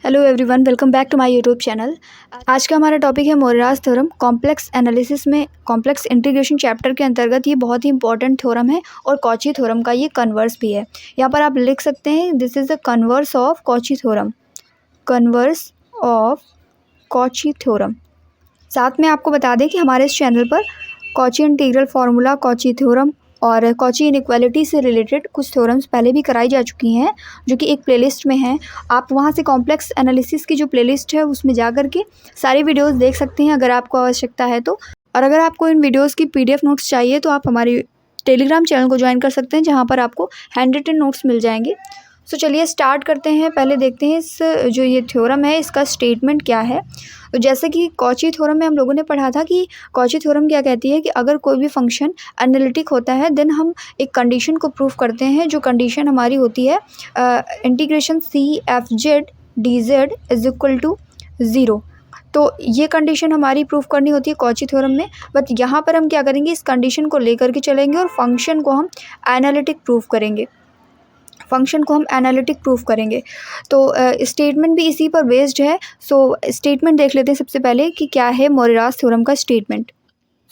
Hello everyone, welcome back to my YouTube channel. आज का हमारा टॉपिक है मोरेरास थ्योरम। कॉम्प्लेक्स एनालिसिस में कॉम्प्लेक्स इंटीग्रेशन चैप्टर के अंतर्गत ये बहुत ही इंपॉर्टेंट थ्योरम है और कॉची थ्योरम का ये कन्वर्स भी है। यहाँ पर आप लिख सकते हैं this is the converse of Cauchy theorem, converse of Cauchy theorem. साथ में आपको बता दें कि हमारे इस चैनल पर Cauchy integral formula, Cauchy theorem और कॉची इनइक्वालिटी से रिलेटेड कुछ थ्योरम्स पहले भी कराई जा चुकी हैं, जो कि एक प्लेलिस्ट में हैं। आप वहां से कॉम्प्लेक्स एनालिसिस की जो प्लेलिस्ट है उसमें जा करके सारी वीडियोस देख सकते हैं अगर आपको आवश्यकता है तो। और अगर आपको इन वीडियोस की PDF नोट्स चाहिए तो आप हमारे टेलीग्राम चैनल को ज्वाइन कर सकते हैं, जहाँ पर आपको हैंड रिटन नोट्स मिल जाएंगे। सो चलिए स्टार्ट करते हैं। पहले देखते हैं इस जो ये थ्योरम है इसका स्टेटमेंट क्या है। तो जैसे कि कॉची थ्योरम में हम लोगों ने पढ़ा था कि कॉची थ्योरम क्या कहती है कि अगर कोई भी फंक्शन एनालिटिक होता है देन हम एक कंडीशन को प्रूव करते हैं, जो कंडीशन हमारी होती है integration CF(z) dz is equal to 0। तो ये कंडीशन हमारी प्रूफ करनी होती है कॉची थ्योरम में। बट यहाँ पर हम क्या करेंगे, इस कंडीशन को लेकर के चलेंगे और फंक्शन को हम एनालिटिक प्रूफ करेंगे, तो स्टेटमेंट भी इसी पर बेस्ड है। सो स्टेटमेंट देख लेते हैं सबसे पहले कि क्या है मोरेरास थ्योरम का स्टेटमेंट।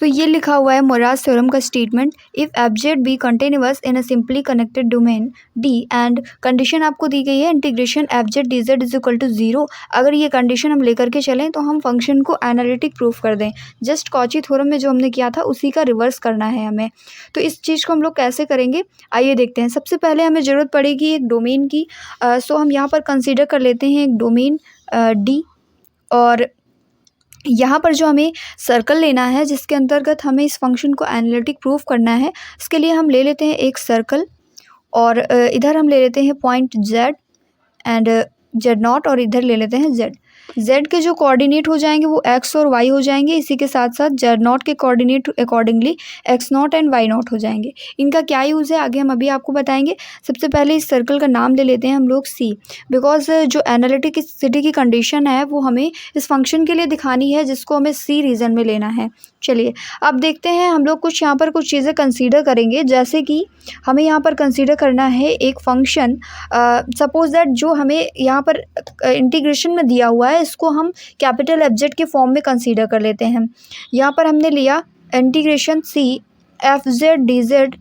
तो ये लिखा हुआ है मोरेरास थ्योरम का statement, if f be continuous in a simply connected domain D and condition आपको दी गई है integration FZ dz is equal to 0। अगर ये कंडीशन हम लेकर के चलें तो हम फंक्शन को एनालिटिक प्रूफ कर दें। जस्ट कॉची थ्योरम में जो हमने किया था उसी का रिवर्स करना है हमें। तो इस चीज़ को हम लोग कैसे करेंगे, आइए देखते हैं। सबसे पहले हमें ज़रूरत पड़ेगी एक डोमेन की। सो हम यहाँ पर कंसिडर कर लेते हैं एक डोमेन D, और यहाँ पर जो हमें सर्कल लेना है जिसके अंतर्गत हमें इस फंक्शन को एनालिटिक प्रूफ करना है, इसके लिए हम ले लेते हैं एक सर्कल और इधर हम ले लेते हैं पॉइंट Z एंड Z0 और इधर ले लेते हैं Z के जो कोऑर्डिनेट हो जाएंगे वो X और Y हो जाएंगे। इसी के साथ साथ Z0 के coordinate accordingly X0 and Y0 हो जाएंगे। इनका क्या यूज़ है आगे हम अभी आपको बताएंगे। सबसे पहले इस सर्कल का नाम ले लेते हैं हम लोग C, बिकॉज जो एनालिटिसिटी की कंडीशन है वो हमें इस फंक्शन के लिए दिखानी है जिसको हमें C रीजन में लेना है। चलिए अब देखते हैं, हम लोग कुछ यहाँ पर कुछ चीज़ें कंसीडर करेंगे। जैसे कि हमें यहाँ पर कंसीडर करना है एक फंक्शन, सपोज दैट जो हमें यहाँ पर इंटीग्रेशन में दिया हुआ है इसको हम कैपिटल FZ के फॉर्म में कंसीडर कर लेते हैं। यहाँ पर हमने लिया इंटीग्रेशन CF(z) dz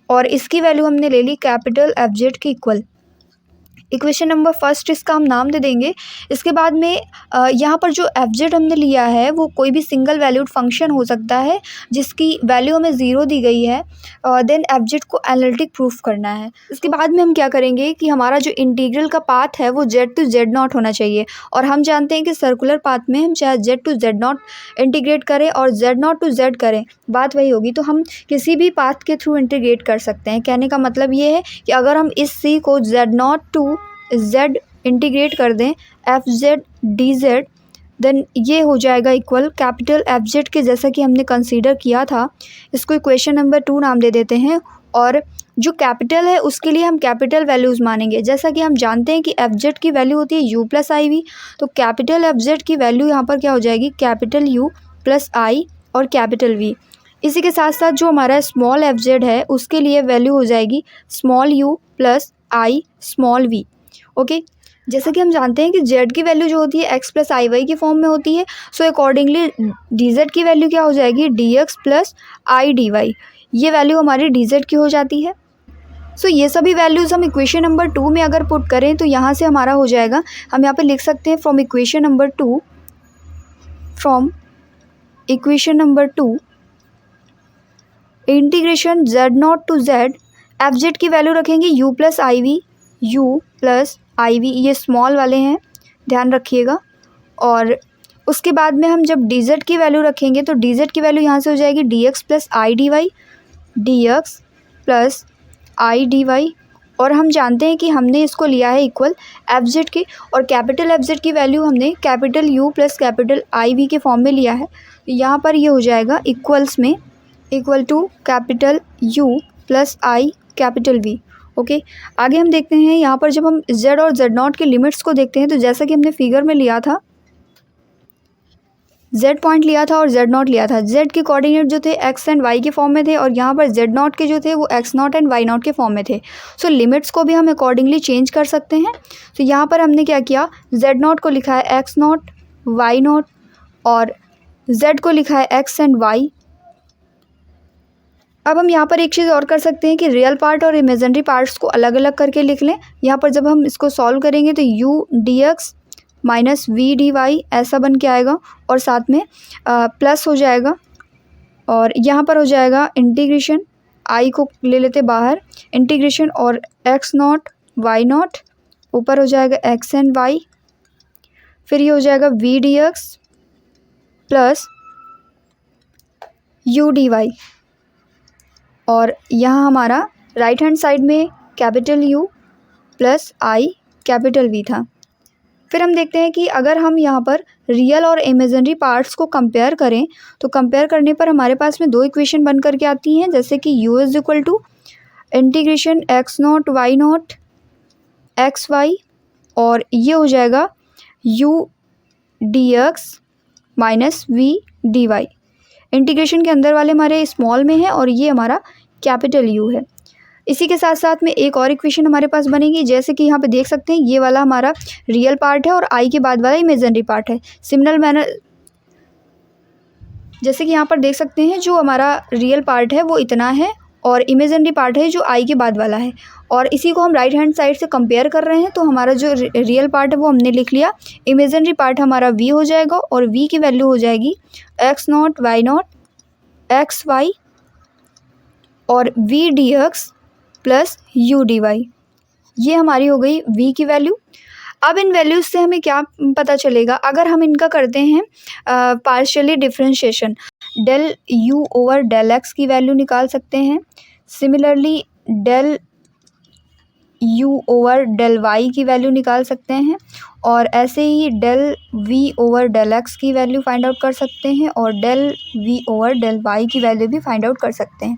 और इसकी वैल्यू हमने ले ली कैपिटल FZ के इक्वल। इक्वेशन नंबर फर्स्ट इसका हम नाम दे देंगे। इसके बाद में यहाँ पर जो FZ हमने लिया है वो कोई भी सिंगल वैल्यूड फंक्शन हो सकता है जिसकी वैल्यू हमें 0 दी गई है, देन FZ को एनालिटिक प्रूफ करना है। इसके बाद में हम क्या करेंगे कि हमारा जो इंटीग्रल का पाथ है वो Z to Z0 होना चाहिए, और हम जानते हैं कि सर्कुलर पाथ में हम चाहे Z to Z0 इंटीग्रेट करें और Z0 to Z करें, बात वही होगी। तो हम किसी भी पाथ के थ्रू इंटीग्रेट कर सकते हैं। कहने का मतलब ये है कि अगर हम इस C को Z0 to Z इंटीग्रेट कर दें FZ dz, देन ये हो जाएगा इक्वल कैपिटल FZ के, जैसा कि हमने कंसीडर किया था। इसको इक्वेशन नंबर 2 नाम दे देते हैं, और जो कैपिटल है उसके लिए हम कैपिटल वैल्यूज़ मानेंगे। जैसा कि हम जानते हैं कि FZ की वैल्यू होती है U + IV, तो कैपिटल FZ की वैल्यू यहाँ पर क्या हो जाएगी, कैपिटल U + I और कैपिटल V। इसी के साथ साथ जो हमारा स्मॉल FZ है उसके लिए वैल्यू हो जाएगी small U + I small V। Okay, जैसे कि हम जानते हैं कि Z की वैल्यू जो होती है X + IY के फॉर्म में होती है। सो अकॉर्डिंगली dz की वैल्यू क्या हो जाएगी, dx + I dy। ये वैल्यू हमारी dz की हो जाती है। सो ये सभी वैल्यूज़ हम इक्वेशन नंबर 2 में अगर पुट करें तो यहाँ से हमारा हो जाएगा, हम यहाँ पे लिख सकते हैं from equation number 2 integration Z0 to Z, FZ की वैल्यू रखेंगे U + IV, ये स्मॉल वाले हैं, ध्यान रखिएगा। और उसके बाद में हम जब dz की वैल्यू रखेंगे तो dz की वैल्यू यहाँ से हो जाएगी dx + I dy, और हम जानते हैं कि हमने इसको लिया है इक्वल FZ के, और कैपिटल FZ की वैल्यू हमने कैपिटल U + कैपिटल IV के फॉर्म में लिया है। यहाँ पर ये हो जाएगा इक्वल्स में equal to capital U + I capital V। Okay, आगे हम देखते हैं यहाँ पर जब हम Z और Z0 के लिमिट्स को देखते हैं तो जैसा कि हमने फिगर में लिया था, z पॉइंट लिया था और z0 लिया था। z के कोऑर्डिनेट जो थे x एंड y के फॉर्म में थे और यहाँ पर z0 के जो थे वो x0 एंड y0 के फॉर्म में थे। सो लिमिट्स को भी हम अकॉर्डिंगली चेंज कर सकते हैं। तो यहाँ पर हमने क्या किया, z0 को लिखा है x0, y0 और z को लिखा है x एंड y। अब हम यहाँ पर एक चीज़ और कर सकते हैं कि रियल पार्ट और इमेजिनरी पार्ट्स को अलग अलग करके लिख लें। यहाँ पर जब हम इसको सॉल्व करेंगे तो u dx minus v dy ऐसा बन के आएगा और साथ में प्लस हो जाएगा और यहाँ पर हो जाएगा इंटीग्रेशन, i को ले लेते बाहर, इंटीग्रेशन और x0 y0 ऊपर हो जाएगा x एंड y, फिर ये हो जाएगा v dx plus u dy और यहाँ हमारा राइट हैंड साइड में capital U plus I capital V था। फिर हम देखते हैं कि अगर हम यहाँ पर रियल और इमेजिनरी पार्ट्स को कंपेयर करें तो कंपेयर करने पर हमारे पास में दो इक्वेशन बन करके आती हैं, जैसे कि u is equal to integration x0 y0 xy और ये हो जाएगा u dx minus v dy। Integration के अंदर वाले हमारे स्मॉल में है और ये हमारा कैपिटल U है। इसी के साथ साथ में एक और इक्वेशन हमारे पास बनेगी, जैसे कि यहाँ पे देख सकते हैं ये वाला हमारा रियल पार्ट है और I के बाद वाला इमेजिनरी पार्ट है। सिमिलर मैनर जैसे कि यहाँ पर देख सकते हैं जो हमारा रियल पार्ट है वो इतना है और इमेजिनरी पार्ट है जो I के बाद वाला है और इसी को हम राइट हैंड साइड से कंपेयर कर रहे हैं। तो हमारा जो रियल पार्ट है वो हमने लिख लिया, इमेजिनरी पार्ट हमारा v हो जाएगा और v की वैल्यू हो जाएगी x0 y0 xy और v dx plus u dy। ये हमारी हो गई v की वैल्यू। अब इन वैल्यूज़ से हमें क्या पता चलेगा, अगर हम इनका करते हैं partially differentiation, del u over del x की वैल्यू निकाल सकते हैं। Similarly del u over del y की वैल्यू निकाल सकते हैं और ऐसे ही del v over del x की वैल्यू फाइंड आउट कर सकते हैं और del v over del y की वैल्यू भी फाइंड आउट कर सकते हैं।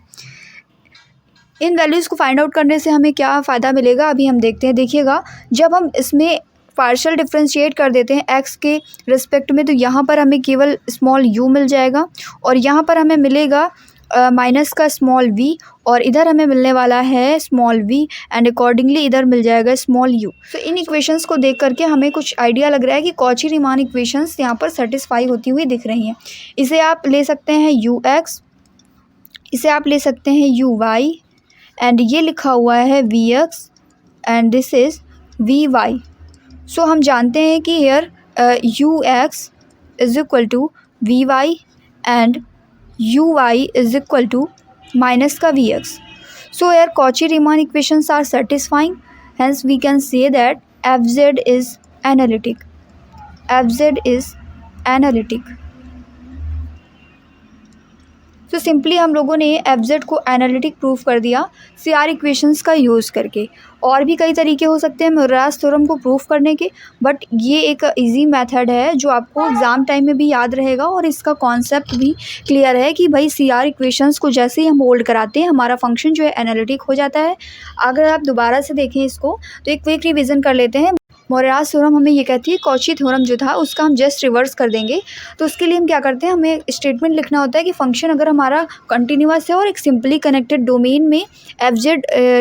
इन वैल्यूज़ को फाइंड आउट करने से हमें क्या फ़ायदा मिलेगा अभी हम देखते हैं। देखिएगा, जब हम इसमें पार्शियल डिफरेंशिएट कर देते हैं x के रिस्पेक्ट में तो यहाँ पर हमें केवल स्मॉल u मिल जाएगा और यहाँ पर हमें मिलेगा माइनस का स्मॉल v और इधर हमें मिलने वाला है स्मॉल v एंड अकॉर्डिंगली इधर मिल जाएगा स्मॉल u। तो इन इक्वेशंस को देख करके हमें कुछ आइडिया लग रहा है कि कॉची रीमान इक्वेशंस यहाँ पर सेटिस्फाई होती हुई दिख रही हैं। इसे आप ले सकते हैं ux, इसे आप ले सकते हैं uy एंड ये लिखा हुआ है vx and this is vy। So हम जानते हैं कि here ux is equal to vy and uy is equal to minus का vx। So here Cauchy Riemann equations are satisfying, hence we can say that fz is analytic, fz is analytic. तो simply हम लोगों ने fz को analytic proof कर दिया CR equations का use करके। और भी कई तरीके हो सकते हैं मोरेरास थ्योरम को प्रूफ करने के, बट ये एक इजी मेथड है जो आपको एग्ज़ाम टाइम में भी याद रहेगा और इसका कॉन्सेप्ट भी क्लियर है कि भाई CR इक्वेशंस को जैसे ही हम होल्ड कराते हैं हमारा फंक्शन जो है एनालिटिक हो जाता है। अगर आप दोबारा से देखें इसको तो एक क्विक रिविज़न कर लेते हैं। मोरेरास थ्योरम हमें ये कहती है कॉची थ्योरम जो था उसका हम जस्ट रिवर्स कर देंगे। तो उसके लिए हम क्या करते हैं, हमें स्टेटमेंट लिखना होता है कि फंक्शन अगर हमारा कंटिन्यूअस है और एक सिंपली कनेक्टेड डोमेन में fz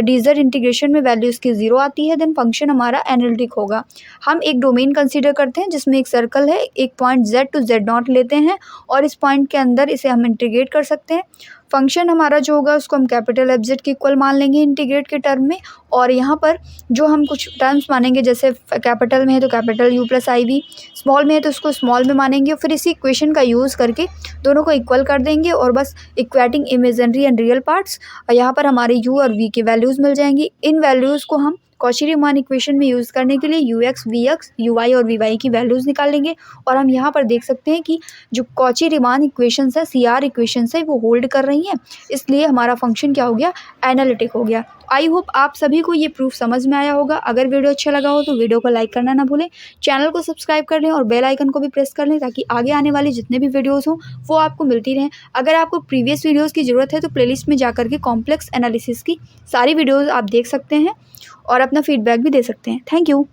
dz इंटीग्रेशन में वैल्यू इसकी 0 आती है, देन फंक्शन हमारा एनालिटिक होगा। हम एक डोमेन कंसीडर करते हैं जिसमें एक सर्कल है, एक पॉइंट z टू z0 लेते हैं और इस पॉइंट के अंदर इसे हम इंटीग्रेट कर सकते हैं। फंक्शन हमारा जो होगा उसको हम कैपिटल fz के इक्वल मान लेंगे इंटीग्रेट के टर्म में और यहाँ पर जो हम कुछ टर्म्स मानेंगे जैसे कैपिटल में है तो capital u plus IV, small में है तो उसको स्मॉल में मानेंगे और फिर इसी इक्वेशन का यूज़ करके दोनों को इक्वल कर देंगे और बस equating imaginary and real parts और यहाँ पर हमारे u और v की वैल्यूज़ मिल जाएंगी। इन वैल्यूज़ को हम कॉची रीमान इक्वेशन में यूज़ करने के लिए ux, vx, uy और vy की वैल्यूज़ निकालेंगे और हम यहाँ पर देख सकते हैं कि जो कॉची रीमान इक्वेशंस है CR इक्वेशंस है वो होल्ड कर रही हैं, इसलिए हमारा फंक्शन क्या हो गया, एनालिटिक हो गया। आई होप आप सभी को ये प्रूफ समझ में आया होगा। अगर वीडियो अच्छा लगा हो तो वीडियो को लाइक करना ना भूलें, चैनल को सब्सक्राइब कर लें और बेल आइकन को भी प्रेस कर लें ताकि आगे आने वाली जितने भी वीडियोस हों वो आपको मिलती रहें। अगर आपको प्रीवियस वीडियोस की ज़रूरत है तो प्लेलिस्ट में जाकर के कॉम्प्लेक्स एनालिसिस की सारी वीडियोज़ आप देख सकते हैं और अपना फीडबैक भी दे सकते हैं। Thank you.